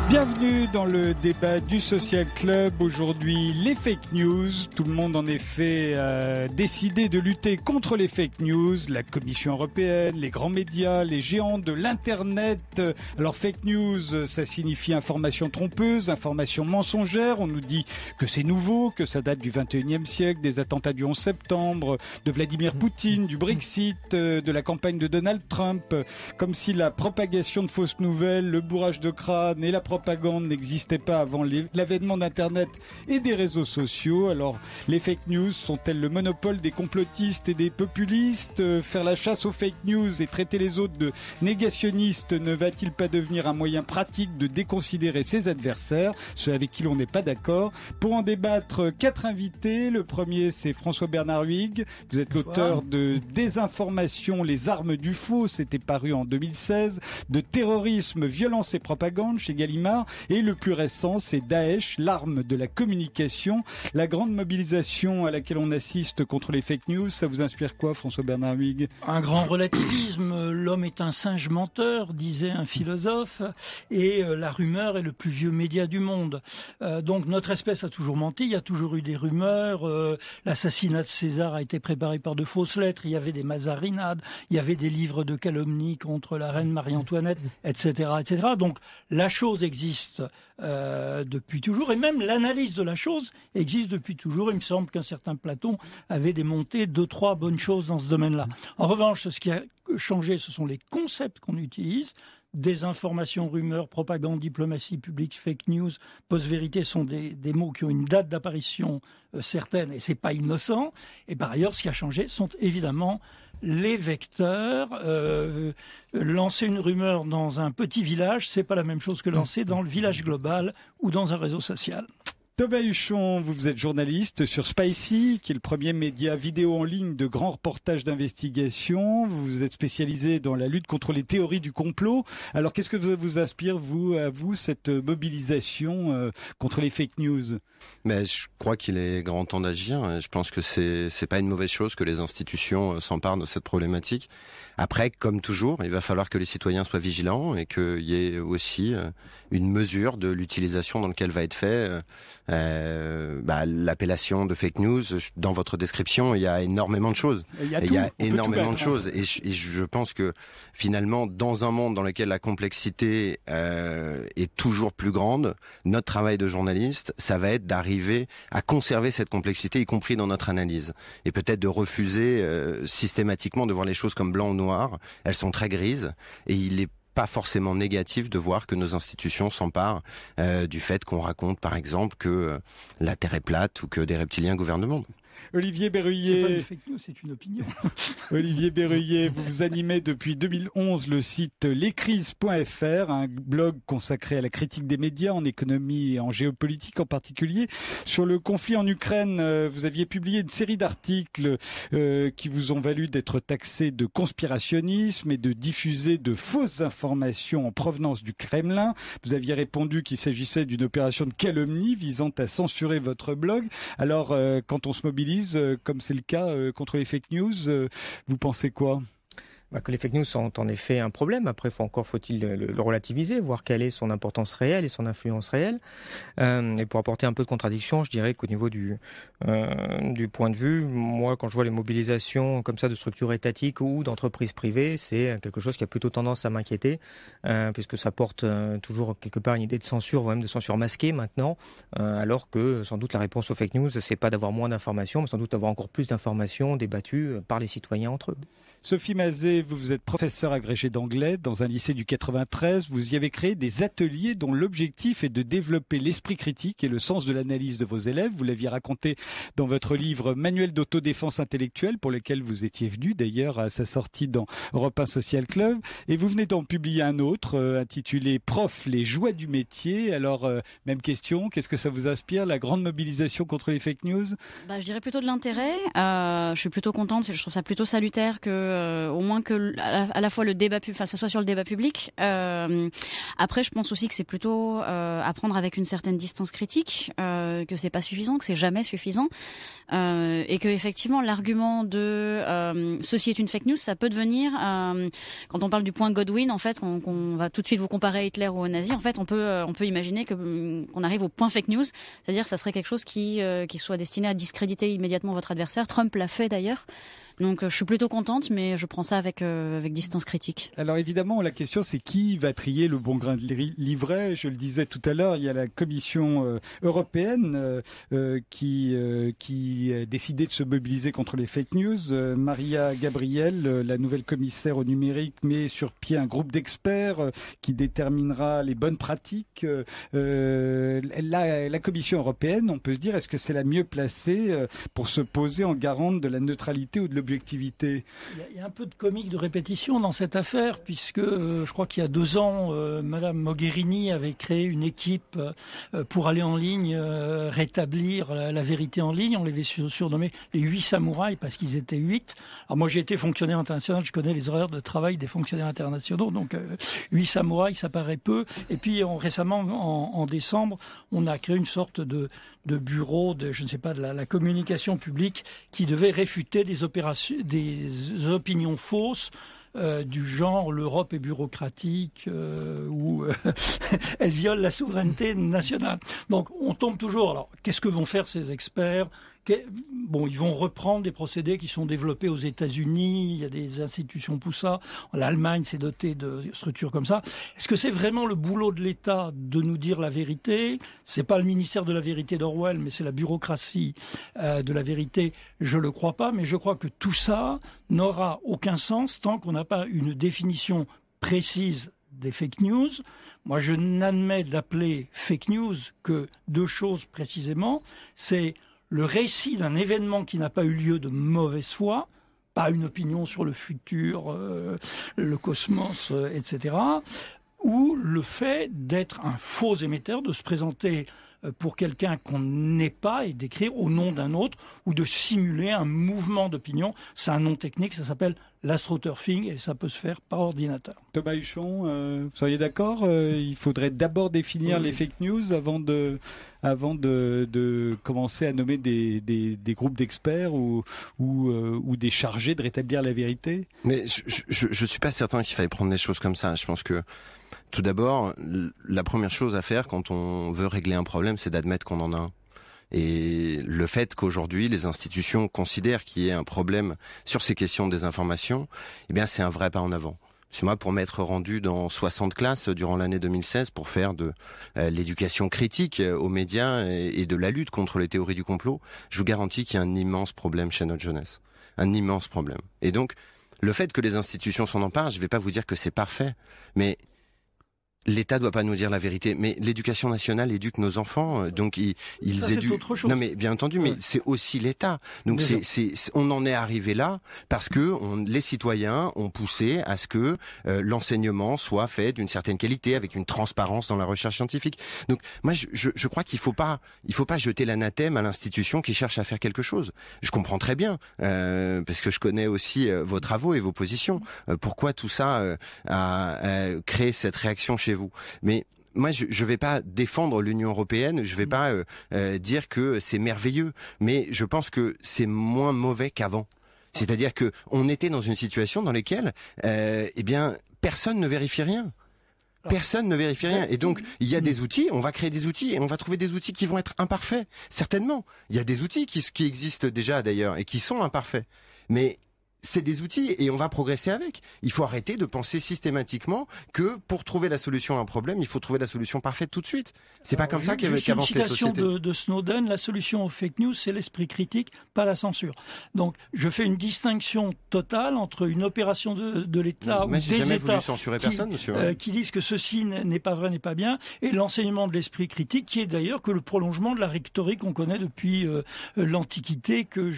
Bienvenue dans le débat du Social Club. Aujourd'hui, les fake news. Tout le monde en effet a décidé de lutter contre les fake news. La Commission européenne, les grands médias, les géants de l'Internet. Alors fake news, ça signifie information trompeuse, information mensongère. On nous dit que c'est nouveau, que ça date du 21e siècle, des attentats du 11 septembre, de Vladimir Poutine, du Brexit, de la campagne de Donald Trump. Comme si la propagation de fausses nouvelles, le bourrage de crâne et la propagande n'existait pas avant l'avènement d'Internet et des réseaux sociaux. Alors, les fake news sont-elles le monopole des complotistes et des populistes ? Faire la chasse aux fake news et traiter les autres de négationnistes ne va-t-il pas devenir un moyen pratique de déconsidérer ses adversaires, ceux avec qui l'on n'est pas d'accord ? Pour en débattre, 4 invités. Le premier, c'est François-Bernard Huyghe. Vous êtes l'auteur de Désinformation, les armes du faux, c'était paru en 2016, de Terrorisme, violence et propagande chez Gallimard. Et le plus récent, c'est Daesh, l'arme de la communication. La grande mobilisation à laquelle on assiste contre les fake news, ça vous inspire quoi, François-Bernard Huyghe ? Un grand relativisme. L'homme est un singe menteur, disait un philosophe, et la rumeur est le plus vieux média du monde. Donc notre espèce a toujours menti, il y a toujours eu des rumeurs. L'assassinat de César a été préparé par de fausses lettres, il y avait des mazarinades, il y avait des livres de calomnie contre la reine Marie-Antoinette, etc., etc. Donc la chose existe depuis toujours, et même l'analyse de la chose existe depuis toujours. Il me semble qu'un certain Platon avait démonté 2-3 bonnes choses dans ce domaine-là. En revanche, ce qui a changé, ce sont les concepts qu'on utilise. Désinformation, rumeurs, propagande, diplomatie publique, fake news, post-vérité sont des mots qui ont une date d'apparition certaine, et c'est pas innocent. Et par ailleurs, ce qui a changé sont évidemment les vecteurs. Lancer une rumeur dans un petit village, c'est pas la même chose que lancer dans le village global ou dans un réseau social. Thomas Huchon, vous êtes journaliste sur Spicy, qui est le premier média vidéo en ligne de grands reportages d'investigation. Vous êtes spécialisé dans la lutte contre les théories du complot. Alors, qu'est-ce que vous inspire, vous, cette mobilisation contre les fake news ? Mais je crois qu'il est grand temps d'agir. Je pense que c'est pas une mauvaise chose que les institutions s'emparent de cette problématique. Après, comme toujours, il va falloir que les citoyens soient vigilants et qu'il y ait aussi une mesure de l'utilisation dans laquelle va être fait l'appellation de fake news. Dans votre description, il y a énormément de choses. Il y a énormément de choses. Et je pense que finalement, dans un monde dans lequel la complexité est toujours plus grande, notre travail de journaliste, ça va être d'arriver à conserver cette complexité, y compris dans notre analyse. Et peut-être de refuser systématiquement de voir les choses comme blanc ou noir. Elles sont très grises et il est pas forcément négatif de voir que nos institutions s'emparent du fait qu'on raconte par exemple que la Terre est plate ou que des reptiliens gouvernent le monde. Olivier Berruyer. C'est pas une fake news, c'est une opinion. Olivier Berruyer, vous animez depuis 2011 le site lescrises.fr, un blog consacré à la critique des médias en économie et en géopolitique en particulier. Sur le conflit en Ukraine, vous aviez publié une série d'articles qui vous ont valu d'être taxé de conspirationnisme et de diffuser de fausses informations en provenance du Kremlin. Vous aviez répondu qu'il s'agissait d'une opération de calomnie visant à censurer votre blog. Alors, quand on se mobilise, comme c'est le cas contre les fake news, vous pensez quoi ? Que les fake news sont en effet un problème. Après, faut-il le relativiser, voir quelle est son importance réelle et son influence réelle. Et pour apporter un peu de contradiction, je dirais qu'au niveau du point de vue, moi, quand je vois les mobilisations comme ça de structures étatiques ou d'entreprises privées, c'est quelque chose qui a plutôt tendance à m'inquiéter, puisque ça porte toujours quelque part une idée de censure, voire même de censure masquée maintenant, alors que sans doute la réponse aux fake news, c'est pas d'avoir moins d'informations, mais sans doute d'avoir encore plus d'informations débattues par les citoyens entre eux. Sophie Mazet, vous êtes professeure agrégée d'anglais dans un lycée du 93. Vous y avez créé des ateliers dont l'objectif est de développer l'esprit critique et le sens de l'analyse de vos élèves. Vous l'aviez raconté dans votre livre Manuel d'autodéfense intellectuelle, pour lequel vous étiez venu d'ailleurs à sa sortie dans Europe 1 Social Club. Et vous venez d'en publier un autre intitulé Prof, les joies du métier. Alors, même question, qu'est-ce que ça vous inspire, la grande mobilisation contre les fake news ? Je dirais plutôt de l'intérêt. Je suis plutôt contente, je trouve ça plutôt salutaire que au moins que à la fois le débat, ça soit sur le débat public. Après, je pense aussi que c'est plutôt à prendre avec une certaine distance critique, que c'est pas suffisant, que c'est jamais suffisant, et que effectivement l'argument de ceci est une fake news, ça peut devenir quand on parle du point Godwin, en fait, qu'on va tout de suite vous comparer à Hitler ou aux nazis. En fait, on peut imaginer qu'on arrive au point fake news, c'est-à-dire que ça serait quelque chose qui soit destiné à discréditer immédiatement votre adversaire. Trump l'a fait d'ailleurs. Donc je suis plutôt contente, mais je prends ça avec distance critique. Alors évidemment, la question c'est qui va trier le bon grain de livret. Je le disais tout à l'heure, il y a la Commission européenne qui a décidé de se mobiliser contre les fake news. Maria Gabriel, la nouvelle commissaire au numérique, met sur pied un groupe d'experts qui déterminera les bonnes pratiques. La Commission européenne, on peut se dire, est-ce que c'est la mieux placée pour se poser en garante de la neutralité ou de l'objectivité? Il y a un peu de comique de répétition dans cette affaire, puisque je crois qu'il y a 2 ans, Madame Mogherini avait créé une équipe pour aller en ligne, rétablir la vérité en ligne. On les avait surnommés les 8 samouraïs parce qu'ils étaient 8. Alors moi j'ai été fonctionnaire international, je connais les horaires de travail des fonctionnaires internationaux, donc 8 samouraïs ça paraît peu. Et puis récemment en décembre, on a créé une sorte de bureau de, je ne sais pas, de la communication publique qui devait réfuter des opinions fausses du genre l'Europe est bureaucratique ou elle viole la souveraineté nationale. Donc on tombe toujours. Alors qu'est-ce que vont faire ces experts? Bon, ils vont reprendre des procédés qui sont développés aux États-Unis. Il y a des institutions pour ça. L'Allemagne s'est dotée de structures comme ça. Est-ce que c'est vraiment le boulot de l'État de nous dire la vérité? C'est pas le ministère de la vérité d'Orwell, mais c'est la bureaucratie de la vérité. Je le crois pas, mais je crois que tout ça n'aura aucun sens tant qu'on n'a pas une définition précise des fake news. Moi, je n'admets d'appeler fake news que 2 choses précisément. C'est le récit d'un événement qui n'a pas eu lieu de mauvaise foi, pas une opinion sur le futur, le cosmos, etc., ou le fait d'être un faux émetteur, de se présenter pour quelqu'un qu'on n'est pas et d'écrire au nom d'un autre, ou de simuler un mouvement d'opinion. C'est un nom technique, ça s'appelle l'astroturfing et ça peut se faire par ordinateur. Thomas Huchon, vous seriez d'accord? Il faudrait d'abord définir les fake news avant de commencer à nommer des groupes d'experts ou des chargés de rétablir la vérité? Mais je suis pas certain qu'il faille prendre les choses comme ça. Je pense que tout d'abord, la première chose à faire quand on veut régler un problème, c'est d'admettre qu'on en a un. Et le fait qu'aujourd'hui, les institutions considèrent qu'il y ait un problème sur ces questions de désinformation, eh bien, c'est un vrai pas en avant. C'est moi, pour m'être rendu dans 60 classes durant l'année 2016 pour faire de l'éducation critique aux médias et de la lutte contre les théories du complot, je vous garantis qu'il y a un immense problème chez notre jeunesse. Un immense problème. Et donc, le fait que les institutions s'en emparent, je ne vais pas vous dire que c'est parfait, mais l'État ne doit pas nous dire la vérité, mais l'éducation nationale éduque nos enfants, donc ils éduquent. Autre chose. Non, mais bien entendu, mais c'est aussi l'État. Donc on en est arrivé là parce que les citoyens ont poussé à ce que l'enseignement soit fait d'une certaine qualité, avec une transparence dans la recherche scientifique. Donc moi, je crois qu'il faut pas jeter l'anathème à l'institution qui cherche à faire quelque chose. Je comprends très bien parce que je connais aussi vos travaux et vos positions. Pourquoi tout ça a créé cette réaction chez vous. Mais moi, je vais pas défendre l'Union européenne, je vais pas dire que c'est merveilleux, mais je pense que c'est moins mauvais qu'avant. C'est-à-dire que on était dans une situation dans laquelle, eh bien, personne ne vérifie rien. Personne ne vérifie rien. Et donc, il y a des outils, on va créer des outils et on va trouver des outils qui vont être imparfaits. Certainement. Il y a des outils qui existent déjà d'ailleurs et qui sont imparfaits. Mais c'est des outils et on va progresser avec. Il faut arrêter de penser systématiquement que pour trouver la solution à un problème, il faut trouver la solution parfaite tout de suite. C'est pas comme ça qu'avancent les sociétés. Une citation de Snowden, la solution aux fake news, c'est l'esprit critique, pas la censure. Donc, je fais une distinction totale entre une opération de l'État ou des États qui disent que ceci n'est pas vrai, n'est pas bien, et l'enseignement de l'esprit critique, qui est d'ailleurs que le prolongement de la rhétorique qu'on connaît depuis l'Antiquité, que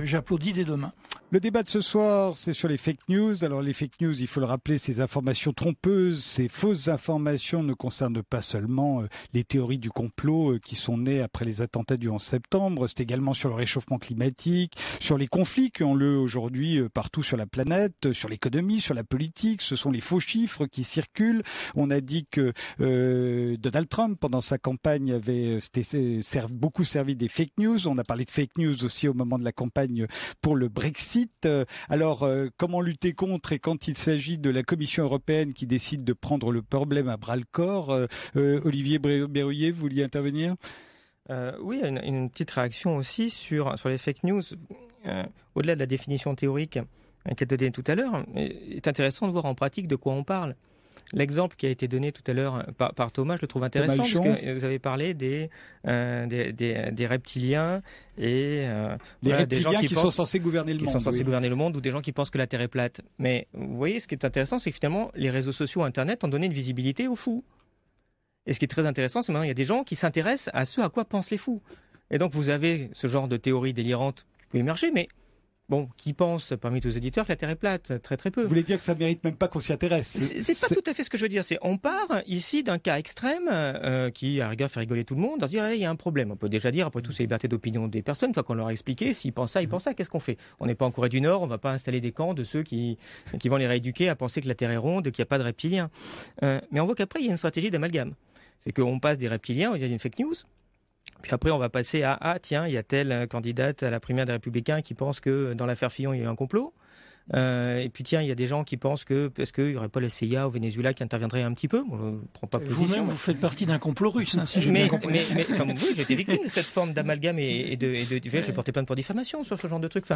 j'applaudis dès demain. Le débat de ce soir, c'est sur les fake news. Alors les fake news, il faut le rappeler, ces informations trompeuses, ces fausses informations ne concernent pas seulement les théories du complot qui sont nées après les attentats du 11 septembre. C'est également sur le réchauffement climatique, sur les conflits qui ont lieu aujourd'hui partout sur la planète, sur l'économie, sur la politique. Ce sont les faux chiffres qui circulent. On a dit que Donald Trump, pendant sa campagne, avait beaucoup servi des fake news. On a parlé de fake news aussi au moment de la campagne pour le Brexit. Alors, comment lutter contre, et quand il s'agit de la Commission européenne qui décide de prendre le problème à bras-le-corps, Olivier Berruyer, vous vouliez intervenir ? Oui, une petite réaction aussi sur les fake news. Au-delà de la définition théorique qu'elle donnait tout à l'heure, il est intéressant de voir en pratique de quoi on parle. L'exemple qui a été donné tout à l'heure par Thomas, je le trouve intéressant parce que vous avez parlé des reptiliens et des reptiliens des gens qui sont censés gouverner le monde. Qui sont censés gouverner le monde, ou des gens qui pensent que la Terre est plate. Mais vous voyez, ce qui est intéressant, c'est que finalement, les réseaux sociaux, Internet, ont donné une visibilité aux fous. Et ce qui est très intéressant, c'est maintenant il y a des gens qui s'intéressent à ce à quoi pensent les fous. Et donc vous avez ce genre de théorie délirante qui peut émerger, mais bon, qui pense parmi tous les éditeurs que la Terre est plate? Très très peu. Vous voulez dire que ça mérite même pas qu'on s'y intéresse? C'est pas tout à fait ce que je veux dire. On part ici d'un cas extrême qui, à rigueur, fait rigoler tout le monde, en se dire il y a un problème. On peut déjà dire, après tout, c'est la liberté d'opinion des personnes. Une fois qu'on leur a expliqué, s'ils pensent ça, ils pensent ça. Qu'est-ce qu'on fait? On n'est pas en Corée du Nord, on va pas installer des camps de ceux qui vont les rééduquer à penser que la Terre est ronde, qu'il n'y a pas de reptiliens. Mais on voit qu'après, il y a une stratégie d'amalgame. C'est qu'on passe des reptiliens, il y a une fake news. Puis après, on va passer à tiens, il y a telle candidate à la primaire des Républicains qui pense que dans l'affaire Fillon, il y a eu un complot. Et puis tiens, il y a des gens qui pensent que parce qu'il n'y aurait pas la CIA au Venezuela qui interviendrait un petit peu. On ne prend pas position. Vous-même, vous faites partie d'un complot russe, si j'ai bien compris. Mais oui, j'ai été victime de cette forme d'amalgame et de j'ai porté plainte pour diffamation sur ce genre de trucs.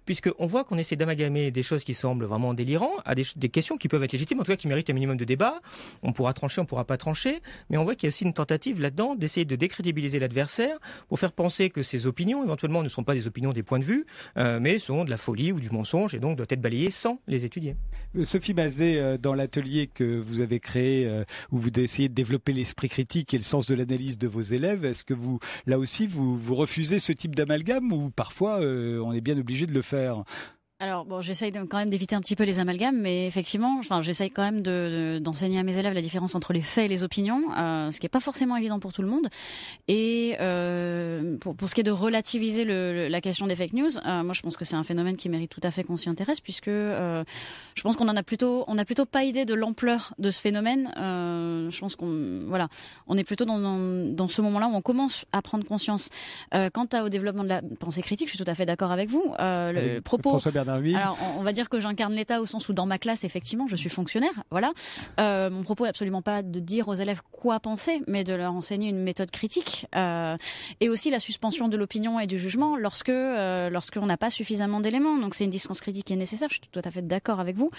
Puisqu'on voit qu'on essaie d'amalgamer des choses qui semblent vraiment délirantes à des questions qui peuvent être légitimes, en tout cas qui méritent un minimum de débat. On pourra trancher, on pourra pas trancher, mais on voit qu'il y a aussi une tentative là-dedans d'essayer de décrédibiliser l'adversaire pour faire penser que ses opinions, éventuellement, ne sont pas des opinions, des points de vue, mais sont de la folie ou du mensonge, et donc doit être balayé sans les étudier. Sophie Mazet, dans l'atelier que vous avez créé, où vous essayez de développer l'esprit critique et le sens de l'analyse de vos élèves, est-ce que vous, là aussi, vous refusez ce type d'amalgame ou parfois on est bien obligé de le faire ? Alors bon, j'essaye quand même d'éviter un petit peu les amalgames, mais effectivement, j'essaye quand même d'enseigner à mes élèves la différence entre les faits et les opinions, ce qui est pas forcément évident pour tout le monde. Et pour ce qui est de relativiser la question des fake news, moi je pense que c'est un phénomène qui mérite tout à fait qu'on s'y intéresse, puisque je pense qu'on a plutôt pas idée de l'ampleur de ce phénomène. Je pense on est plutôt dans ce moment-là où on commence à prendre conscience. Quant au développement de la pensée critique, je suis tout à fait d'accord avec vous. Le propos. Alors, on va dire que j'incarne l'État au sens où dans ma classe, effectivement, je suis fonctionnaire. Voilà. Mon propos est absolument pas de dire aux élèves quoi penser, mais de leur enseigner une méthode critique et aussi la suspension de l'opinion et du jugement lorsqu'on n'a pas suffisamment d'éléments. Donc, c'est une distance critique qui est nécessaire. Je suis tout à fait d'accord avec vous.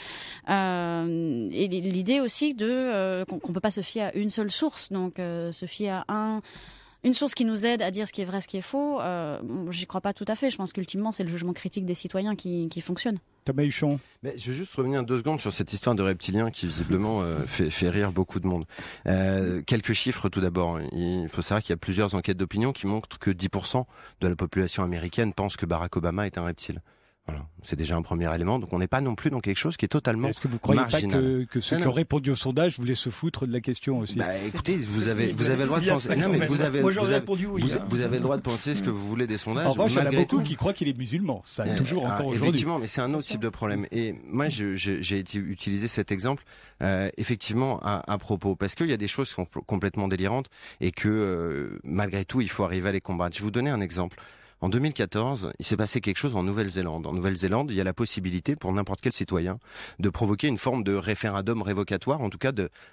Et l'idée aussi qu'on peut pas se fier à une seule source, donc se fier à une source qui nous aide à dire ce qui est vrai, ce qui est faux, j'y crois pas tout à fait. Je pense qu'ultimement, c'est le jugement critique des citoyens qui fonctionne. Thomas Huchon. Mais je veux juste revenir 2 secondes sur cette histoire de reptiliens qui visiblement fait rire beaucoup de monde. Quelques chiffres tout d'abord. Il faut savoir qu'il y a plusieurs enquêtes d'opinion qui montrent que 10% de la population américaine pense que Barack Obama est un reptile. Voilà, c'est déjà un premier élément. Donc on n'est pas non plus dans quelque chose qui est totalement marginal. Est-ce que vous croyez pas que ceux qui ont répondu au sondage voulaient se foutre de la question aussi? Écoutez, vous avez le droit de penser. Non, mais vous avez le droit de penser ce que vous voulez des sondages. En revanche, il y en a beaucoup qui croient qu'il est musulman. Ça toujours encore aujourd'hui. Effectivement, mais c'est un autre type de problème. Et moi, j'ai utilisé cet exemple effectivement à propos parce qu'il y a des choses qui sont complètement délirantes et que malgré tout, il faut arriver à les combattre. Je vais vous donner un exemple. En 2014, il s'est passé quelque chose en Nouvelle-Zélande. En Nouvelle-Zélande, il y a la possibilité pour n'importe quel citoyen de provoquer une forme de référendum révocatoire, en tout cas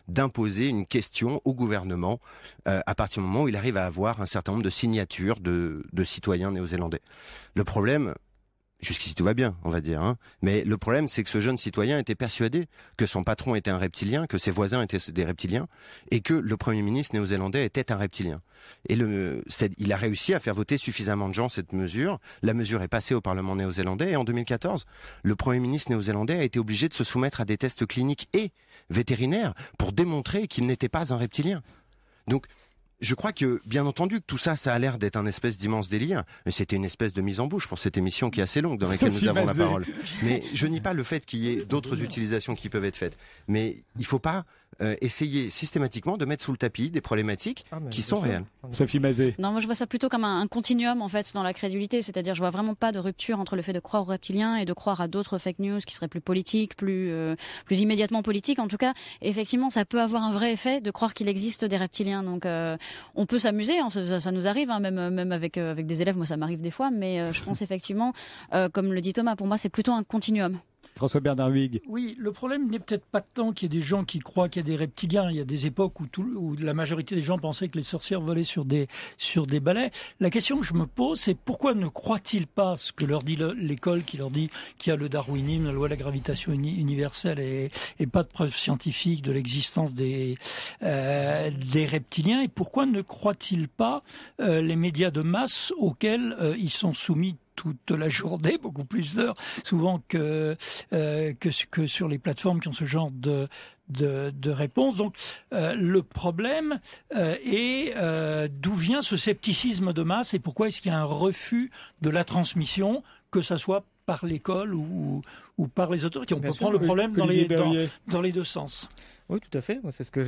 d'imposer une question au gouvernement à partir du moment où il arrive à avoir un certain nombre de signatures de citoyens néo-zélandais. Le problème, jusqu'ici tout va bien, on va dire, mais le problème c'est que ce jeune citoyen était persuadé que son patron était un reptilien, que ses voisins étaient des reptiliens, et que le Premier ministre néo-zélandais était un reptilien. Et il a réussi à faire voter suffisamment de gens cette mesure. La mesure est passée au Parlement néo-zélandais, et en 2014, le Premier ministre néo-zélandais a été obligé de se soumettre à des tests cliniques et vétérinaires pour démontrer qu'il n'était pas un reptilien. Donc, Je crois que, bien entendu, que tout ça, ça a l'air d'être un espèce d'immense délire, mais c'était une espèce de mise en bouche pour cette émission qui est assez longue, dans laquelle nous avons la parole. Mais je nie pas le fait qu'il y ait d'autres utilisations qui peuvent être faites. Mais il faut pas essayer systématiquement de mettre sous le tapis des problématiques qui sont réelles. Sophie Mazet. Non, moi je vois ça plutôt comme un continuum en fait dans la crédulité, c'est-à-dire je vois vraiment pas de rupture entre le fait de croire aux reptiliens et de croire à d'autres fake news qui seraient plus politiques, plus immédiatement politiques en tout cas. Et effectivement, ça peut avoir un vrai effet de croire qu'il existe des reptiliens. Donc on peut s'amuser, hein, ça nous arrive, hein, même avec des élèves, moi ça m'arrive des fois, mais je pense effectivement, comme le dit Thomas, pour moi c'est plutôt un continuum. François-Bernard Huyghe. Oui, le problème n'est peut-être pas tant qu'il y ait des gens qui croient qu'il y a des reptiliens. Il y a des époques où la majorité des gens pensaient que les sorcières volaient sur des balais. La question que je me pose, c'est pourquoi ne croient-ils pas ce que leur dit l'école, qui leur dit qu'il y a le darwinisme, la loi de la gravitation universelle et pas de preuves scientifiques de l'existence des reptiliens, et pourquoi ne croient-ils pas les médias de masse auxquels ils sont soumis toute la journée, beaucoup plus d'heures, souvent que sur les plateformes qui ont ce genre de réponse. Donc le problème est d'où vient ce scepticisme de masse et pourquoi est-ce qu'il y a un refus de la transmission, que ça soit par l'école ou par les autorités. On peut prendre le problème dans les deux sens. Oui, tout à fait.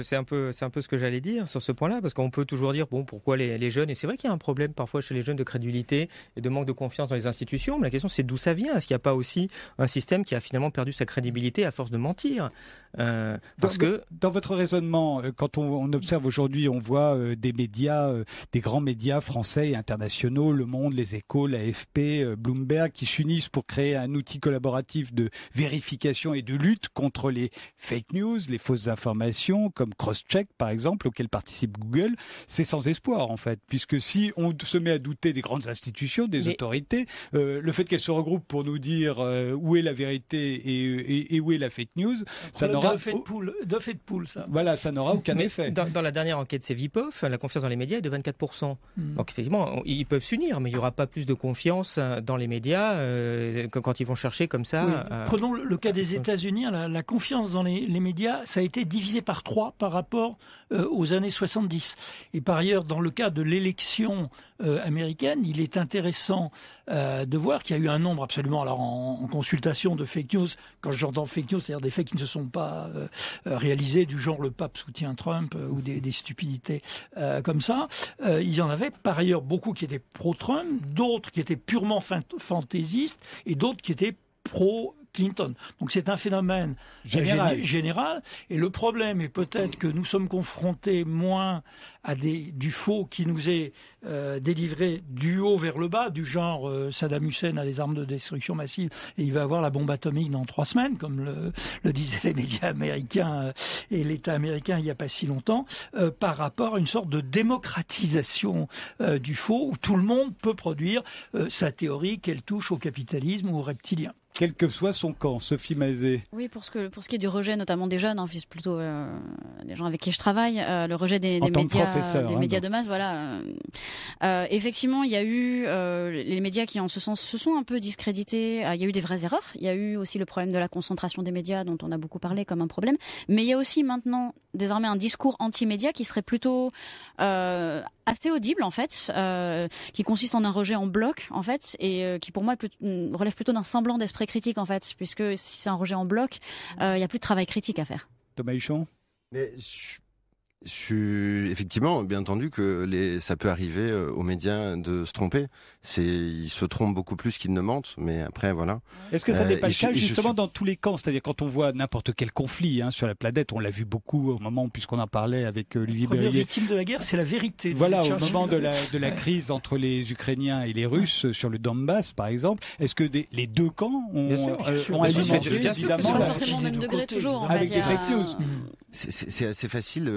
C'est un peu ce que j'allais dire sur ce point-là, parce qu'on peut toujours dire pourquoi les jeunes, et c'est vrai qu'il y a un problème parfois chez les jeunes de crédulité et de manque de confiance dans les institutions, mais la question c'est d'où ça vient. Est-ce qu'il n'y a pas aussi un système qui a finalement perdu sa crédibilité à force de mentir Dans votre raisonnement, quand on observe aujourd'hui, on voit des médias, des grands médias français et internationaux, Le Monde, Les Échos, l'AFP, Bloomberg, qui s'unissent pour créer un outil collaboratif de vérification et de lutte contre les fake news, les fausses informations, comme Crosscheck par exemple, auquel participe Google. C'est sans espoir en fait, puisque si on se met à douter des grandes institutions, des autorités, le fait qu'elles se regroupent pour nous dire où est la vérité et où est la fake news, ça n'aura d'œuf et de poule, ça. Voilà, ça n'aura aucun effet. Dans la dernière enquête Cevipof, la confiance dans les médias est de 24%. Donc effectivement, ils peuvent s'unir, mais il n'y aura pas plus de confiance dans les médias quand ils vont chercher comme ça. Oui. Prenons le cas des États-Unis. La confiance dans les médias, ça a été divisé par 3 par rapport aux années 70. Et par ailleurs, dans le cas de l'élection américaine, il est intéressant de voir qu'il y a eu un nombre absolument, alors en consultation de fake news, quand j'entends fake news, c'est-à-dire des faits qui ne se sont pas réalisés, du genre le pape soutient Trump ou des stupidités comme ça. Il y en avait par ailleurs beaucoup qui étaient pro-Trump, d'autres qui étaient purement fantaisistes et d'autres qui étaient pro-Clinton. Donc c'est un phénomène général. Et le problème est peut-être que nous sommes confrontés moins à du faux qui nous est délivré du haut vers le bas, du genre Saddam Hussein a des armes de destruction massive et il va avoir la bombe atomique dans 3 semaines, comme le disaient les médias américains et l'État américain il n'y a pas si longtemps, par rapport à une sorte de démocratisation du faux, où tout le monde peut produire sa théorie, qu'elle touche au capitalisme ou aux reptiliens. Quel que soit son camp, Sophie Mazet. Oui, pour ce qui est du rejet, notamment des jeunes, c'est plutôt les gens avec qui je travaille, le rejet des médias de masse, voilà. Effectivement, il y a eu les médias qui, en ce sens, se sont un peu discrédités. Il y a eu des vraies erreurs. Il y a eu aussi le problème de la concentration des médias, dont on a beaucoup parlé comme un problème. Mais il y a aussi maintenant, désormais, un discours anti-média qui serait plutôt assez audible, en fait, qui consiste en un rejet en bloc, en fait, et qui, pour moi, relève plutôt d'un semblant d'esprit critique, en fait, puisque si c'est un rejet en bloc, il n'y a plus de travail critique à faire. Thomas Huchon. Mais je suis effectivement, bien entendu, que ça peut arriver aux médias de se tromper. Ils se trompent beaucoup plus qu'ils ne mentent, mais après, voilà. Est-ce que ça n'est pas le cas justement dans tous les camps? C'est-à-dire quand on voit n'importe quel conflit sur la planète, on l'a vu beaucoup au moment, puisqu'on en parlait avec Olivier Berrier. La première victime de la guerre, c'est la vérité. Voilà, au moment de la crise entre les Ukrainiens et les Russes sur le Donbass, par exemple, est-ce que les deux camps ont alimenté, évidemment, pas forcément au même degré toujours, en fait, avec des fake news. C'est assez facile.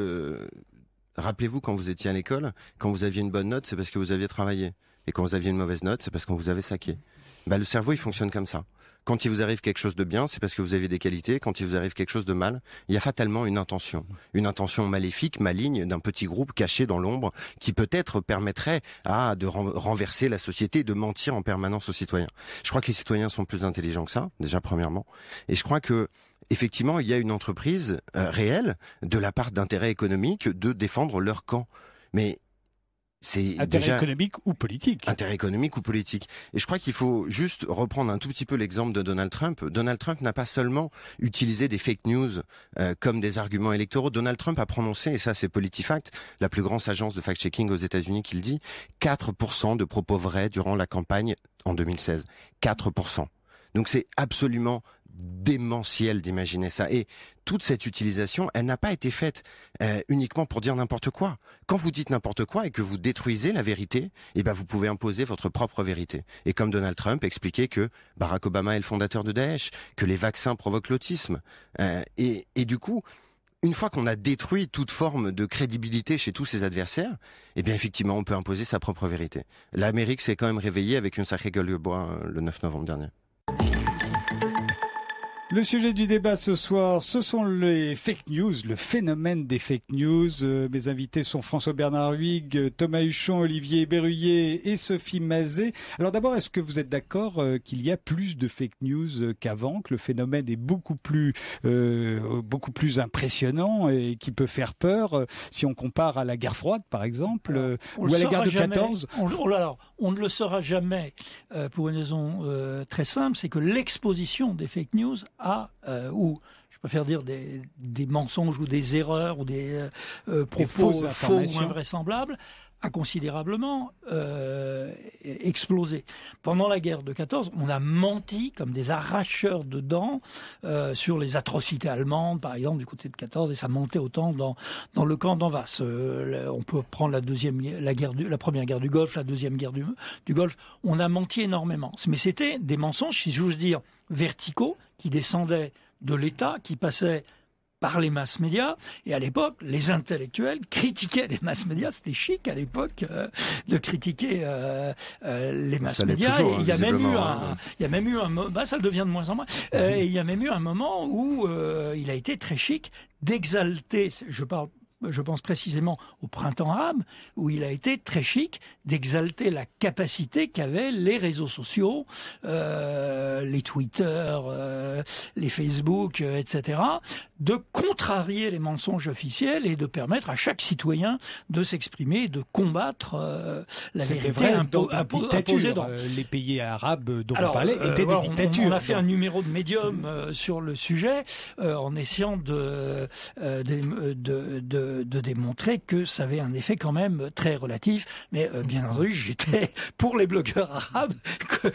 Rappelez-vous, quand vous étiez à l'école, quand vous aviez une bonne note, c'est parce que vous aviez travaillé. Et quand vous aviez une mauvaise note, c'est parce qu'on vous avait saqué. Le cerveau, il fonctionne comme ça. Quand il vous arrive quelque chose de bien, c'est parce que vous avez des qualités. Quand il vous arrive quelque chose de mal, il y a fatalement une intention maléfique, maligne, d'un petit groupe caché dans l'ombre, qui peut-être permettrait de renverser la société, de mentir en permanence aux citoyens. Je crois que les citoyens sont plus intelligents que ça, déjà premièrement. Et je crois que effectivement, il y a une entreprise réelle, de la part d'intérêts économiques, de défendre leur camp. Mais c'est intérêt déjà économique ou politique. Intérêt économique ou politique. Et je crois qu'il faut juste reprendre un tout petit peu l'exemple de Donald Trump. Donald Trump n'a pas seulement utilisé des fake news comme des arguments électoraux. Donald Trump a prononcé, et ça c'est PolitiFact, la plus grande agence de fact-checking aux États-Unis, qui le dit, 4% de propos vrais durant la campagne en 2016. 4%. Donc c'est absolument démentiel d'imaginer ça. Et toute cette utilisation, elle n'a pas été faite uniquement pour dire n'importe quoi. Quand vous dites n'importe quoi et que vous détruisez la vérité, eh ben vous pouvez imposer votre propre vérité. Et comme Donald Trump expliquait que Barack Obama est le fondateur de Daesh, que les vaccins provoquent l'autisme, et du coup, une fois qu'on a détruit toute forme de crédibilité chez tous ses adversaires, eh bien effectivement, on peut imposer sa propre vérité. L'Amérique s'est quand même réveillée avec une sacrée gueule de bois le 9 novembre dernier. Le sujet du débat ce soir, ce sont les fake news, le phénomène des fake news. Mes invités sont François-Bernard Huyghe, Thomas Huchon, Olivier Berruyer et Sophie Mazet. Alors d'abord, est-ce que vous êtes d'accord qu'il y a plus de fake news qu'avant, que le phénomène est beaucoup plus impressionnant et qui peut faire peur si on compare à la guerre froide, par exemple, ou à la guerre de 14 ? On ne le saura jamais pour une raison très simple, c'est que l'exposition des fake news ou je préfère dire des mensonges ou des erreurs ou des propos faux ou invraisemblables a considérablement explosé. Pendant la guerre de 14, on a menti comme des arracheurs de dents sur les atrocités allemandes, par exemple, du côté de 14, et ça montait autant dans le camp d'Anvers. On peut prendre la première guerre du Golfe, la deuxième guerre du Golfe. On a menti énormément. Mais c'était des mensonges, si j'ose dire, verticaux, qui descendaient de l'État, qui passaient par les masses médias. Et à l'époque, les intellectuels critiquaient les masses médias. C'était chic à l'époque de critiquer les masses médias. Et il y a même eu un, ça le devient de moins en moins. Et il y a même eu un moment où il a été très chic d'exalter. Je pense précisément au printemps arabe, où il a été très chic d'exalter la capacité qu'avaient les réseaux sociaux, les Twitter, les Facebook, etc., de contrarier les mensonges officiels et de permettre à chaque citoyen de s'exprimer, de combattre la vérité imposée dans les pays arabes dont on parlait étaient des dictatures. On a fait un numéro de Medium sur le sujet en essayant de démontrer que ça avait un effet quand même très relatif. Mais bien entendu, j'étais pour les blogueurs arabes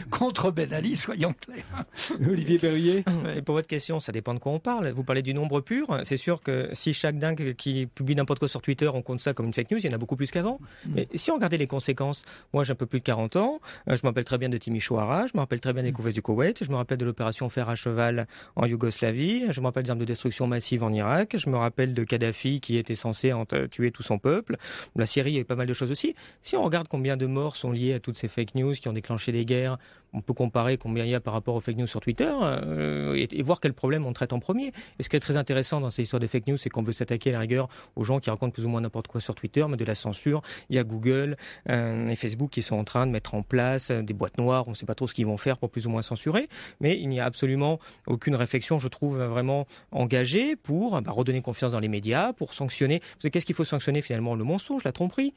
contre Ben Ali, soyons clairs. Olivier Berruyer. Et pour votre question, ça dépend de quoi on parle. Vous parlez du nombre pur. C'est sûr que si chaque dingue qui publie n'importe quoi sur Twitter, on compte ça comme une fake news, il y en a beaucoup plus qu'avant. Mais si on regardait les conséquences, moi j'ai un peu plus de 40 ans, je me rappelle très bien de Timi Chouara, je me rappelle très bien des couveuses du Koweït, je me rappelle de l'opération Fer à cheval en Yougoslavie, je me rappelle des armes de destruction massive en Irak, je me rappelle de Kadhafi qui était censé tuer tout son peuple. La Syrie, il y a eu pas mal de choses aussi. Si on regarde combien de morts sont liées à toutes ces fake news qui ont déclenché des guerres, on peut comparer combien il y a par rapport aux fake news sur Twitter et voir quel problème on traite en premier. Et ce qui est très intéressant dans ces histoires de fake news, c'est qu'on veut s'attaquer à la rigueur aux gens qui racontent plus ou moins n'importe quoi sur Twitter, mais de la censure. Il y a Google et Facebook qui sont en train de mettre en place des boîtes noires. On ne sait pas trop ce qu'ils vont faire pour plus ou moins censurer, mais il n'y a absolument aucune réflexion, je trouve, vraiment engagée pour redonner confiance dans les médias, pour sanctionner. Parce que qu'est-ce qu'il faut sanctionner finalement? Le mensonge, la tromperie.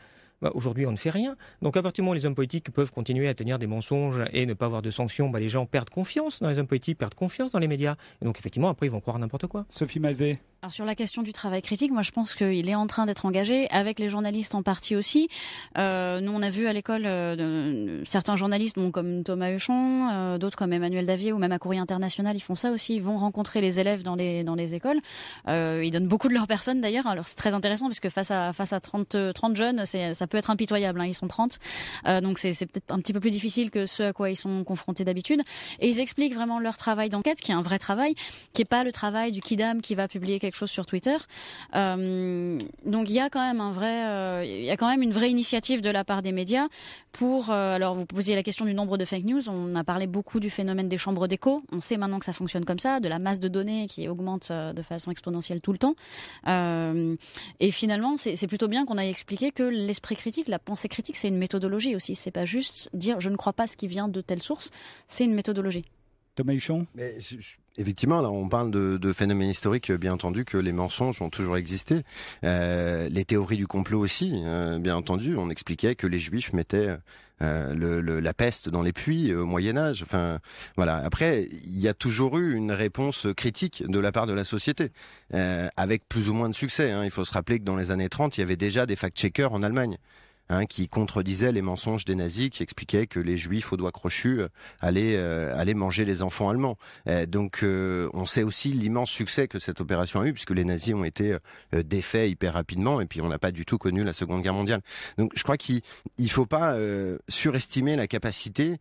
Aujourd'hui, on ne fait rien. Donc, à partir du moment où les hommes politiques peuvent continuer à tenir des mensonges et ne pas avoir de sanctions, les gens perdent confiance dans les hommes politiques, perdent confiance dans les médias. Et donc, effectivement, après, ils vont croire n'importe quoi. Sophie Mazet. Alors sur la question du travail critique, moi je pense qu'il est en train d'être engagé, avec les journalistes en partie aussi. Nous on a vu à l'école certains journalistes, comme Thomas Huchon, d'autres comme Emmanuel Davier ou même à Courrier International, ils font ça aussi, ils vont rencontrer les élèves dans les écoles. Ils donnent beaucoup de leur personne d'ailleurs, alors c'est très intéressant parce que face à 30 jeunes, ça peut être impitoyable, ils sont 30. Donc c'est peut-être un petit peu plus difficile que ce à quoi ils sont confrontés d'habitude. Et ils expliquent vraiment leur travail d'enquête, qui est un vrai travail, qui est pas le travail du kidam qui va publier quelque chose sur Twitter. Donc il y a quand même une vraie initiative de la part des médias pour alors vous posiez la question du nombre de fake news, on a parlé beaucoup du phénomène des chambres d'écho, on sait maintenant que ça fonctionne comme ça, de la masse de données qui augmente de façon exponentielle tout le temps. Et finalement, c'est plutôt bien qu'on aille expliquer que l'esprit critique, la pensée critique, c'est une méthodologie aussi, c'est pas juste dire je ne crois pas ce qui vient de telle source, c'est une méthodologie. Thomas Huchon. Mais effectivement, là, on parle de phénomènes historiques, bien entendu, que les mensonges ont toujours existé. Les théories du complot aussi, bien entendu. On expliquait que les Juifs mettaient la peste dans les puits au Moyen-Âge. Enfin, voilà. Après, il y a toujours eu une réponse critique de la part de la société, avec plus ou moins de succès. Il faut se rappeler que dans les années 30, il y avait déjà des fact-checkers en Allemagne. Qui contredisait les mensonges des nazis, qui expliquaient que les juifs aux doigts crochus allaient manger les enfants allemands. Donc on sait aussi l'immense succès que cette opération a eu, puisque les nazis ont été défaits hyper rapidement, et puis on n'a pas du tout connu la Seconde Guerre mondiale. Donc je crois qu'il faut pas surestimer la capacité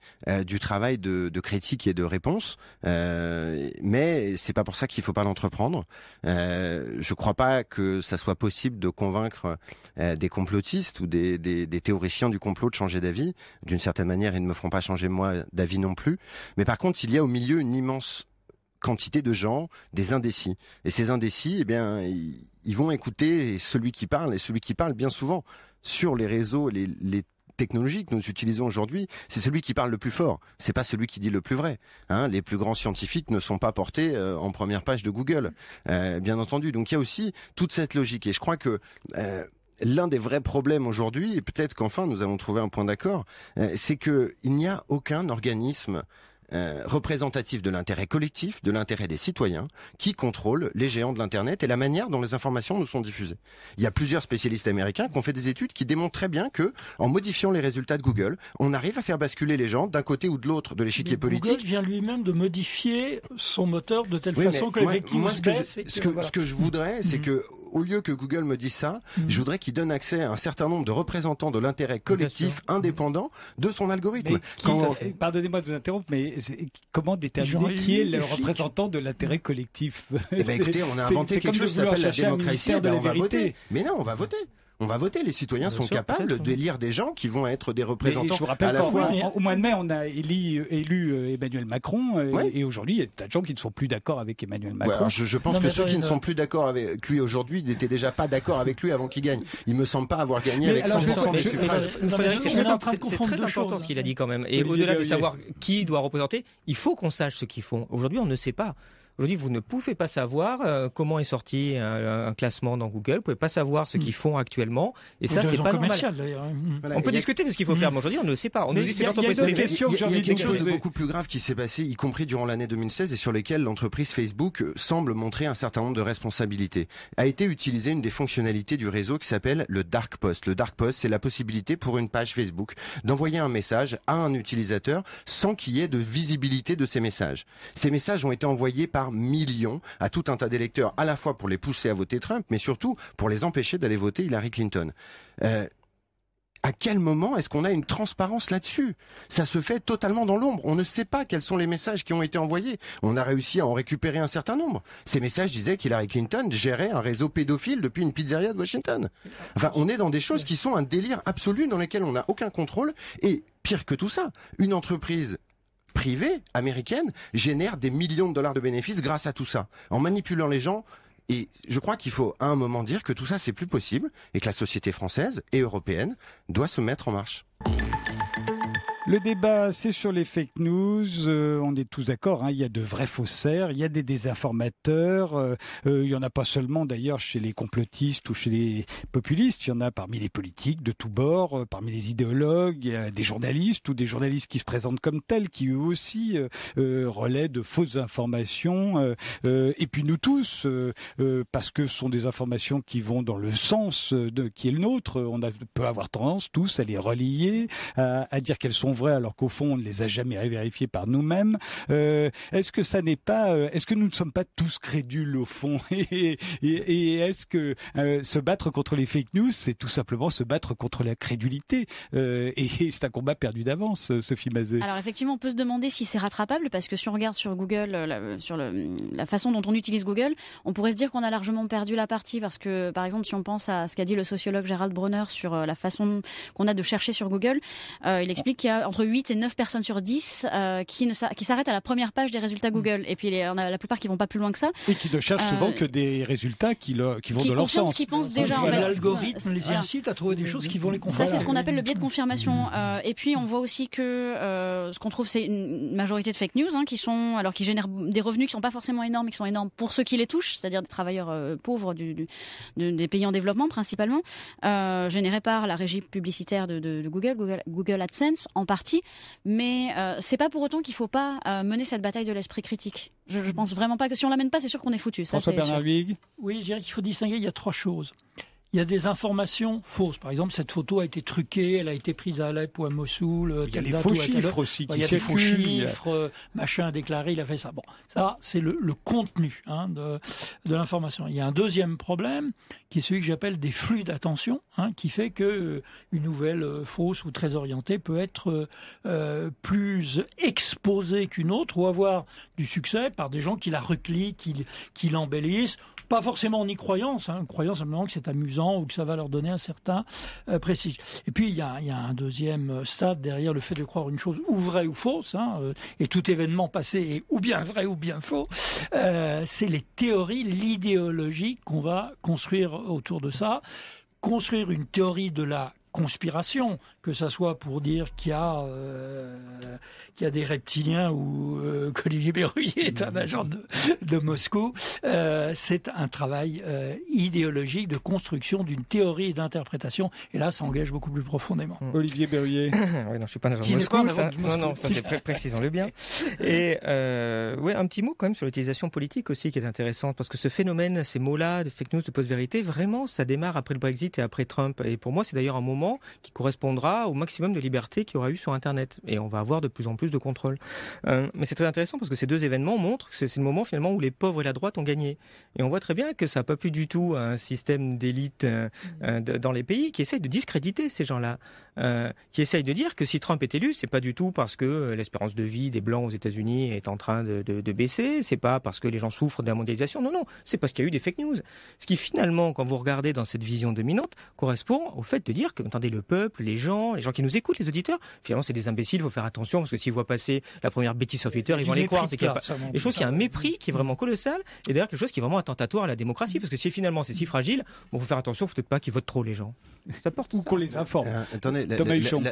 du travail de critique et de réponse, mais c'est pas pour ça qu'il faut pas l'entreprendre. Je crois pas que ça soit possible de convaincre des complotistes ou des théoriciens du complot de changer d'avis. D'une certaine manière, ils ne me feront pas changer moi d'avis non plus. Mais par contre, il y a au milieu une immense quantité de gens, des indécis. Et ces indécis, eh bien, ils vont écouter celui qui parle, et celui qui parle bien souvent sur les réseaux, les technologies que nous utilisons aujourd'hui, c'est celui qui parle le plus fort. C'est pas celui qui dit le plus vrai. Les plus grands scientifiques ne sont pas portés en première page de Google, bien entendu. Donc il y a aussi toute cette logique. Et je crois que l'un des vrais problèmes aujourd'hui, et peut-être qu'enfin nous allons trouver un point d'accord, c'est que il n'y a aucun organisme représentatif de l'intérêt collectif, de l'intérêt des citoyens, qui contrôle les géants de l'Internet et la manière dont les informations nous sont diffusées. Il y a plusieurs spécialistes américains qui ont fait des études qui démontrent très bien que, en modifiant les résultats de Google, on arrive à faire basculer les gens d'un côté ou de l'autre de l'échiquier politique. Google vient lui-même de modifier son moteur de telle façon que les fake news baissent. Ce que je voudrais, c'est que, au lieu que Google me dise ça, je voudrais qu'il donne accès à un certain nombre de représentants de l'intérêt collectif indépendant de son algorithme. Pardonnez-moi de vous interrompre, mais comment déterminer qui est le représentant de l'intérêt collectif? Écoutez, on a inventé quelque chose qui s'appelle la démocratie, on va voter. Mais non, on va voter. On va voter. Les citoyens sont capables d'élire des gens qui vont être des représentants. Je vous rappelle qu'au mois de mai, on a élu Emmanuel Macron. Et aujourd'hui, il y a des tas de gens qui ne sont plus d'accord avec Emmanuel Macron. Ouais, je pense que ceux qui ne sont plus d'accord avec lui aujourd'hui n'étaient déjà pas d'accord avec lui avant qu'il gagne. Il me semble pas avoir gagné avec 100% des suffrages. C'est très important ce qu'il a dit quand même. Et au-delà de savoir qui doit représenter, il faut qu'on sache ce qu'ils font. Aujourd'hui, on ne sait pas. Aujourd'hui, vous ne pouvez pas savoir comment est sorti un classement dans Google. Vous pouvez pas savoir ce qu'ils font actuellement. Et ça, c'est pas normal. Voilà, on peut discuter de ce qu'il faut faire, mais aujourd'hui, on ne le sait pas. On nous dit c'est l'entreprise privée. Il y a quelque chose de beaucoup plus grave qui s'est passé, y compris durant l'année 2016, et sur lesquels l'entreprise Facebook semble montrer un certain nombre de responsabilités. A été utilisée une des fonctionnalités du réseau qui s'appelle le Dark Post. Le Dark Post, c'est la possibilité pour une page Facebook d'envoyer un message à un utilisateur sans qu'il y ait de visibilité de ces messages. Ces messages ont été envoyés par millions à tout un tas d'électeurs, à la fois pour les pousser à voter Trump, mais surtout pour les empêcher d'aller voter Hillary Clinton. À quel moment est-ce qu'on a une transparence là-dessus? Ça se fait totalement dans l'ombre. On ne sait pas quels sont les messages qui ont été envoyés. On a réussi à en récupérer un certain nombre. Ces messages disaient qu'Hillary Clinton gérait un réseau pédophile depuis une pizzeria de Washington. Enfin, on est dans des choses qui sont un délire absolu dans lesquelles on n'a aucun contrôle. Et pire que tout ça, une entreprise privée américaine génère des millions de dollars de bénéfices grâce à tout ça, en manipulant les gens. Et je crois qu'il faut à un moment dire que tout ça c'est plus possible et que la société française et européenne doit se mettre en marche. Le débat, c'est sur les fake news. On est tous d'accord, il y a de vrais faussaires, il y a des désinformateurs. Il y en a pas seulement d'ailleurs chez les complotistes ou chez les populistes. Il y en a parmi les politiques de tous bords, parmi les idéologues. Il y a des journalistes ou des journalistes qui se présentent comme tels, qui eux aussi relaient de fausses informations. Et puis nous tous, parce que ce sont des informations qui vont dans le sens qui est le nôtre, on peut avoir tendance tous à les relier, à dire qu'elles sont vraies alors qu'au fond on ne les a jamais vérifiées par nous-mêmes. Est-ce que ça n'est pas, est-ce que nous ne sommes pas tous crédules au fond et est-ce que se battre contre les fake news, c'est tout simplement se battre contre la crédulité et c'est un combat perdu d'avance, Sophie Mazet. Alors effectivement, on peut se demander si c'est rattrapable parce que si on regarde sur Google, la façon dont on utilise Google, on pourrait se dire qu'on a largement perdu la partie parce que par exemple si on pense à ce qu'a dit le sociologue Gerald Bronner sur la façon qu'on a de chercher sur Google, il explique qu'il y a entre 8 et 9 personnes sur 10 qui s'arrêtent à la première page des résultats Google. Et puis on a la plupart qui vont pas plus loin que ça. Et qui ne cherchent souvent que des résultats qui vont de leur sens. Qui pensent déjà. L'algorithme les incite à trouver des choses qui vont les confirmer. Ça, c'est ce qu'on appelle le biais de confirmation. Et puis on voit aussi que ce qu'on trouve, c'est une majorité de fake news qui génèrent des revenus qui sont pas forcément énormes, mais qui sont énormes pour ceux qui les touchent, c'est-à-dire des travailleurs pauvres des pays en développement principalement, générés par la régie publicitaire de Google AdSense en partie. Mais c'est pas pour autant qu'il faut pas mener cette bataille de l'esprit critique. Je pense vraiment pas que si on l'amène pas, c'est sûr qu'on est foutu. François-Bernard Huyghe. Oui, je dirais qu'il faut distinguer. Il y a 3 choses. Il y a des informations fausses. Par exemple, cette photo a été truquée, elle a été prise à Alep ou à Mossoul. Il y a les faux chiffres aussi qui circulent. Il y a des faux chiffres, machin déclaré, il a fait ça. Bon, ça, c'est le contenu de l'information. Il y a un deuxième problème qui est celui que j'appelle des flux d'attention, qui fait que une nouvelle fausse ou très orientée peut être plus exposée qu'une autre ou avoir du succès par des gens qui la recliquent, qui l'embellissent. Pas forcément en y croyant, croyant simplement que c'est amusant ou que ça va leur donner un certain prestige. Et puis il y a un deuxième stade derrière le fait de croire une chose ou vraie ou fausse, et tout événement passé est ou bien vrai ou bien faux. C'est les théories, l'idéologie qu'on va construire autour de ça. Construire une théorie de la conspiration, que ça soit pour dire qu'il y a des reptiliens ou qu'Olivier Berruyer est un agent de Moscou, c'est un travail idéologique de construction d'une théorie et d'interprétation, et là ça engage beaucoup plus profondément. Olivier Berruyer. Oui, non, je suis pas un agent de Moscou, ça. Non, ça c'est précisons-le bien. Et un petit mot quand même sur l'utilisation politique aussi qui est intéressante, parce que ce phénomène, ces mots-là de fake news, de post-vérité, vraiment ça démarre après le Brexit et après Trump, et pour moi c'est d'ailleurs un moment qui correspondra au maximum de liberté qu'il y aura eu sur Internet. Et on va avoir de plus en plus de contrôle. Mais c'est très intéressant parce que ces 2 événements montrent que c'est le moment finalement où les pauvres et la droite ont gagné. Et on voit très bien que ça n'a pas plus du tout un système d'élite dans les pays qui essaye de discréditer ces gens-là. Qui essaye de dire que si Trump est élu, c'est pas du tout parce que l'espérance de vie des Blancs aux États-Unis est en train de baisser, c'est pas parce que les gens souffrent de la mondialisation, non, c'est parce qu'il y a eu des fake news. Ce qui finalement, quand vous regardez dans cette vision dominante, correspond au fait de dire que, attendez, le peuple, les gens qui nous écoutent, les auditeurs, finalement c'est des imbéciles, il faut faire attention parce que s'ils voient passer la première bêtise sur Twitter, ils vont les croire. C'est qu'il y a des choses qui a un mépris qui est vraiment colossal, et d'ailleurs quelque chose qui est vraiment attentatoire à la démocratie, parce que si finalement c'est si fragile, faut faire attention, faut peut-être pas qu'ils votent trop les gens. Ça porte ou qu'on les informe. Attendez,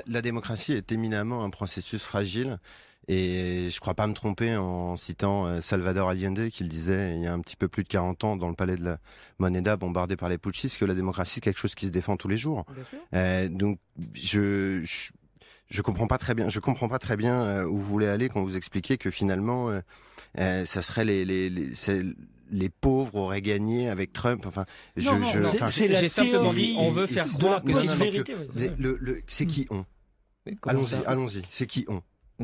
la démocratie est éminemment un processus fragile. Et je crois pas me tromper en citant Salvador Allende qui le disait il y a un petit peu plus de 40 ans dans le palais de la Moneda bombardé par les putschistes, que la démocratie c'est quelque chose qui se défend tous les jours. Donc je comprends pas très bien où vous voulez aller quand vous expliquez que finalement ça serait les pauvres auraient gagné avec Trump. Enfin, c'est la théorie. On veut faire croire que c'est une vérité. C'est qui ont. Allons-y. C'est qui ont.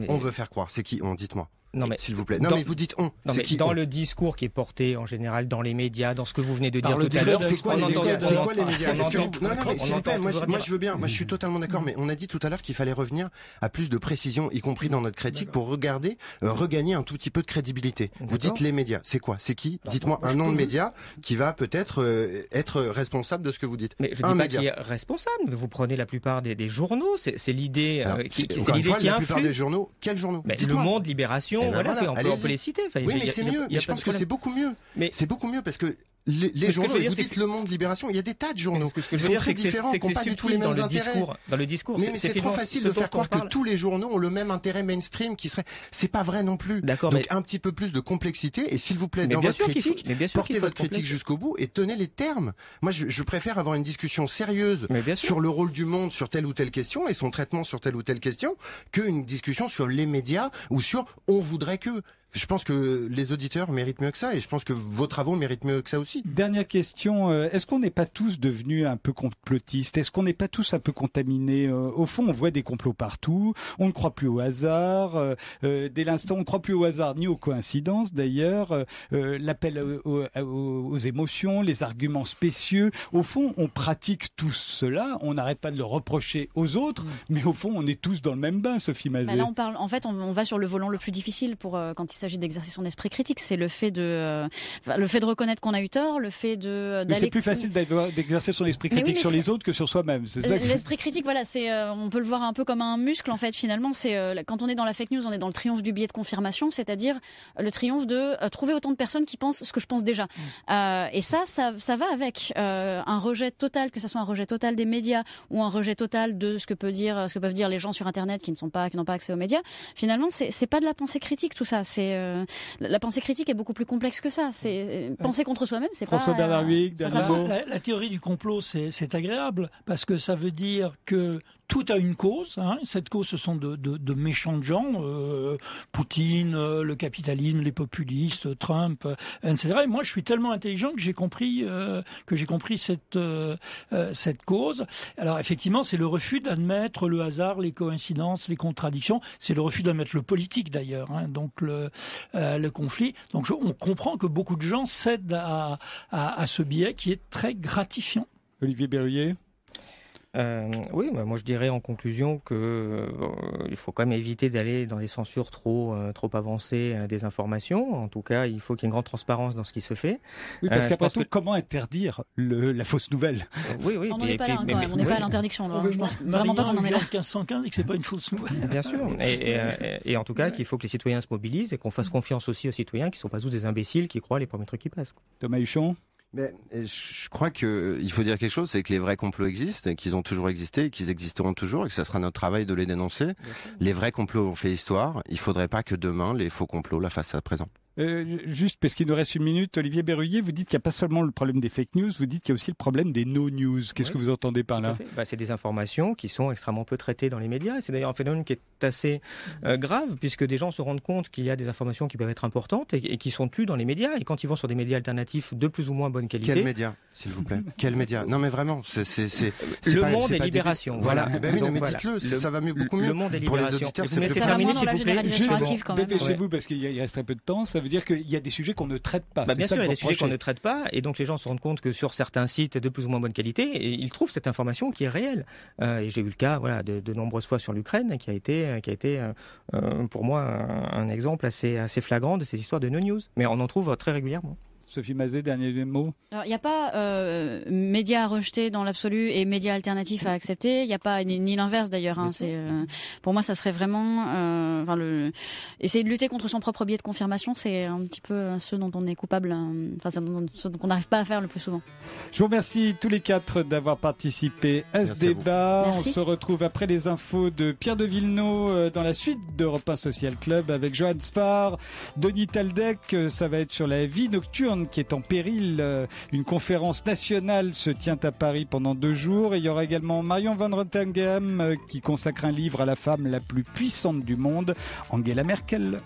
On veut faire croire. C'est qui ont. Dites-moi. Non mais s'il vous plaît. Mais vous dites on. Non mais dans le discours qui est porté en général dans les médias, dans ce que vous venez de dire tout à l'heure, c'est quoi les médias? Non mais s'il vous plaît, moi je veux bien. Moi je suis totalement d'accord. Mais on a dit tout à l'heure qu'il fallait revenir à plus de précision, y compris dans notre critique, pour regagner un tout petit peu de crédibilité. Vous dites les médias. C'est quoi? C'est qui? Dites-moi un nom de média qui va peut-être être responsable de ce que vous dites. Mais je dis pas qu'il est responsable. Vous prenez la plupart des journaux. C'est l'idée qui influe. La plupart des journaux. Quels journaux? Le Monde, Libération. Voilà, on peut les citer. Oui, mais c'est mieux. Mais je pense que c'est beaucoup mieux. C'est beaucoup mieux parce que les journaux, vous dites Le Monde, Libération, il y a des tas de journaux. Ce que je veux dire, c'est que c'est subtil dans le discours. Mais c'est trop facile de faire croire que tous les journaux ont le même intérêt mainstream qui serait. C'est pas vrai non plus. D'accord. Donc un petit peu plus de complexité et s'il vous plaît, dans votre critique, portez votre critique jusqu'au bout et tenez les termes. Moi, je préfère avoir une discussion sérieuse sur le rôle du Monde sur telle ou telle question et son traitement sur telle ou telle question qu'une discussion sur les médias ou sur on voudrait que. Je pense que les auditeurs méritent mieux que ça et je pense que vos travaux méritent mieux que ça aussi. Dernière question, est-ce qu'on n'est pas tous devenus un peu complotistes? Est-ce qu'on n'est pas tous un peu contaminés? Au fond, on voit des complots partout, on ne croit plus au hasard, dès l'instant on ne croit plus au hasard ni aux coïncidences d'ailleurs, l'appel aux émotions, les arguments spécieux. Au fond, on pratique tout cela, on n'arrête pas de le reprocher aux autres, mais au fond, on est tous dans le même bain, Sophie Mazet. Là, on va sur le volant le plus difficile pour quand il s'agit d'exercer son esprit critique. C'est le fait de reconnaître qu'on a eu tort, le fait d'aller. Mais c'est plus facile d'exercer son esprit critique sur les autres que sur soi-même. C'est ça. L'esprit critique, voilà, on peut le voir un peu comme un muscle en fait. Finalement, c'est quand on est dans la fake news, on est dans le triomphe du biais de confirmation, c'est-à-dire le triomphe de trouver autant de personnes qui pensent ce que je pense déjà. Et ça va avec un rejet total, que ce soit un rejet total des médias ou un rejet total de ce que peuvent dire les gens sur Internet qui n'ont pas accès aux médias. Finalement, c'est pas de la pensée critique tout ça. La pensée critique est beaucoup plus complexe que ça. C'est penser contre soi-même. C'est François Bernard Huyghe, la théorie du complot, c'est agréable parce que ça veut dire que tout a une cause. Cette cause, ce sont de méchants gens, Poutine, le capitalisme, les populistes, Trump, etc. Et moi, je suis tellement intelligent que j'ai compris cette cause. Alors, effectivement, c'est le refus d'admettre le hasard, les coïncidences, les contradictions. C'est le refus d'admettre le politique, d'ailleurs. Donc, le conflit. Donc, on comprend que beaucoup de gens cèdent à ce biais qui est très gratifiant. Olivier Berruyer. Oui, moi je dirais en conclusion que il faut quand même éviter d'aller dans des censures trop avancées des informations. En tout cas, il faut qu'il y ait une grande transparence dans ce qui se fait. Oui, parce qu'après tout, comment interdire la fausse nouvelle? Oui. On n'en est pas là quand même. On n'est pas à l'interdiction. Je pense vraiment pas qu'on en est là. 1515 et que c'est pas une fausse nouvelle. Bien sûr. Et en tout cas, qu'il faut que les citoyens se mobilisent et qu'on fasse confiance aussi aux citoyens qui sont pas tous des imbéciles qui croient les premiers trucs qui passent. Thomas Huchon. Mais je crois qu'il faut dire quelque chose, c'est que les vrais complots existent, et qu'ils ont toujours existé, et qu'ils existeront toujours, et que ça sera notre travail de les dénoncer. Les vrais complots ont fait histoire. Il faudrait pas que demain les faux complots la fassent à présent. Juste parce qu'il nous reste une minute, Olivier Berruyer, vous dites qu'il n'y a pas seulement le problème des fake news, vous dites qu'il y a aussi le problème des no-news. Qu'est-ce que vous entendez par là? C'est des informations qui sont extrêmement peu traitées dans les médias. C'est d'ailleurs un phénomène qui est assez grave, puisque des gens se rendent compte qu'il y a des informations qui peuvent être importantes et qui sont tues dans les médias. Et quand ils vont sur des médias alternatifs de plus ou moins bonne qualité... Quels médias, s'il vous plaît? Quels médias? Non mais vraiment, c'est Le Monde et Libération. Voilà. Ben oui, non, mais dites-le, ça va beaucoup mieux. Le Monde et Libération. Pour les auditeurs, ça va moins dans la généralisation active quand même. Dépêchez-vous parce qu'il reste très peu de temps. Ça veut dire qu'il y a des sujets qu'on ne traite pas. Bien sûr, il y a des sujets qu'on ne traite pas, et donc les gens se rendent compte que sur certains sites de plus ou moins bonne qualité, et ils trouvent cette information qui est réelle. Et j'ai eu le cas, de nombreuses fois sur l'Ukraine, qui a été pour moi un exemple assez flagrant de ces histoires de no-news. Mais on en trouve très régulièrement. Sophie Mazet, dernier mot. Il n'y a pas médias à rejeter dans l'absolu et médias alternatifs à accepter. Il n'y a pas ni l'inverse d'ailleurs. Pour moi, ça serait vraiment essayer de lutter contre son propre biais de confirmation. C'est un petit peu ce dont on est coupable, ce qu'on n'arrive pas à faire le plus souvent. Je vous remercie tous les quatre d'avoir participé à ce débat. Merci. On se retrouve après les infos de Pierre de Villeneuve dans la suite d'Europe 1 Social Club avec Johan Sfar, Denis Taldec. Ça va être sur la vie nocturne qui est en péril. Une conférence nationale se tient à Paris pendant 2 jours. Et il y aura également Marion Van Rottinghem qui consacre un livre à la femme la plus puissante du monde, Angela Merkel.